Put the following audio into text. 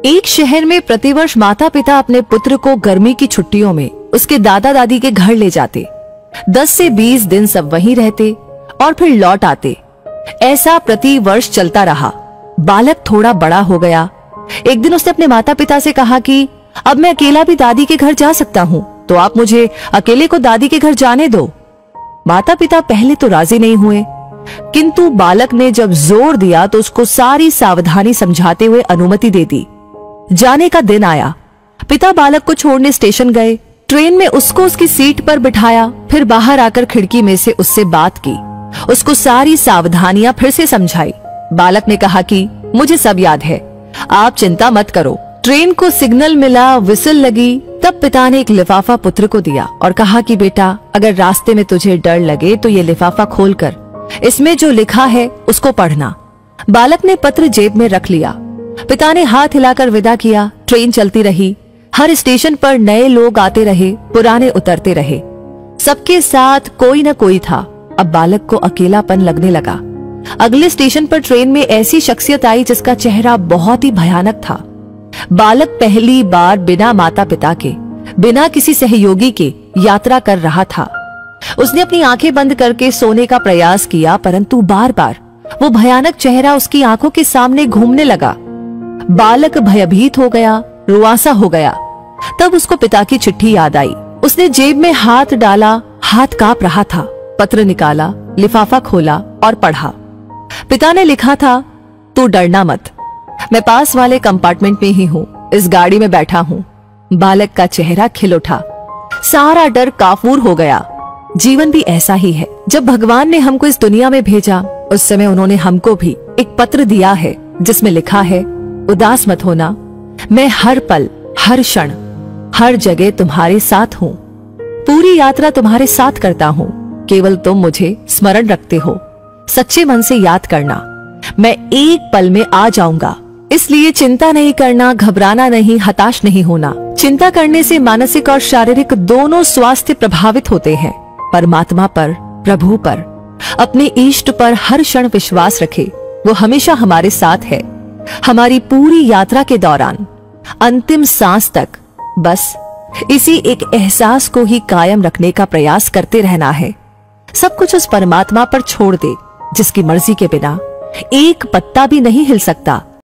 एक शहर में प्रतिवर्ष माता पिता अपने पुत्र को गर्मी की छुट्टियों में उसके दादा दादी के घर ले जाते। 10 से 20 दिन सब वहीं रहते और फिर लौट आते। ऐसा प्रति वर्ष चलता रहा। बालक थोड़ा बड़ा हो गया। एक दिन उसने अपने माता पिता से कहा कि अब मैं अकेला भी दादी के घर जा सकता हूँ, तो आप मुझे अकेले को दादी के घर जाने दो। माता पिता पहले तो राजी नहीं हुए, किंतु बालक ने जब जोर दिया तो उसको सारी सावधानी समझाते हुए अनुमति दे दी। जाने का दिन आया। पिता बालक को छोड़ने स्टेशन गए। ट्रेन में उसको उसकी सीट पर बिठाया, फिर बाहर आकर खिड़की में से उससे बात की, उसको सारी सावधानियां फिर से समझाई। बालक ने कहा कि मुझे सब याद है, आप चिंता मत करो। ट्रेन को सिग्नल मिला, विसिल लगी, तब पिता ने एक लिफाफा पुत्र को दिया और कहा कि बेटा, अगर रास्ते में तुझे डर लगे तो ये लिफाफा खोलकर इसमें जो लिखा है उसको पढ़ना। बालक ने पत्र जेब में रख लिया। पिता ने हाथ हिलाकर विदा किया। ट्रेन चलती रही। हर स्टेशन पर नए लोग आते रहे, पुराने उतरते रहे। सबके साथ कोई न कोई था। अब बालक को अकेलापन लगने लगा। अगले स्टेशन पर ट्रेन में ऐसी शख्सियत आई जिसका चेहरा बहुत ही भयानक था। बालक पहली बार बिना माता पिता के, बिना किसी सहयोगी के यात्रा कर रहा था। उसने अपनी आंखें बंद करके सोने का प्रयास किया, परंतु बार बार वो भयानक चेहरा उसकी आंखों के सामने घूमने लगा। बालक भयभीत हो गया, रुआंसा हो गया। तब उसको पिता की चिट्ठी याद आई। उसने जेब में हाथ डाला, हाथ कांप रहा था। पत्र निकाला, लिफाफा खोला और पढ़ा। पिता ने लिखा था, तू डरना मत, मैं पास वाले कंपार्टमेंट में ही हूँ, इस गाड़ी में बैठा हूँ। बालक का चेहरा खिल उठा। सारा डर काफूर हो गया। जीवन भी ऐसा ही है। जब भगवान ने हमको इस दुनिया में भेजा, उस समय उन्होंने हमको भी एक पत्र दिया है जिसमें लिखा है, उदास मत होना, मैं हर पल, हर क्षण, हर जगह तुम्हारे साथ हूँ। पूरी यात्रा तुम्हारे साथ करता हूँ, केवल तुम मुझे स्मरण रखते हो। सच्चे मन से याद करना, मैं एक पल में आ जाऊंगा। इसलिए चिंता नहीं करना, घबराना नहीं, हताश नहीं होना। चिंता करने से मानसिक और शारीरिक दोनों स्वास्थ्य प्रभावित होते हैं। परमात्मा पर, प्रभु पर, अपने इष्ट पर हर क्षण विश्वास रखे। वो हमेशा हमारे साथ है, हमारी पूरी यात्रा के दौरान, अंतिम सांस तक। बस इसी एक एहसास को ही कायम रखने का प्रयास करते रहना है। सब कुछ उस परमात्मा पर छोड़ दे जिसकी मर्जी के बिना एक पत्ता भी नहीं हिल सकता।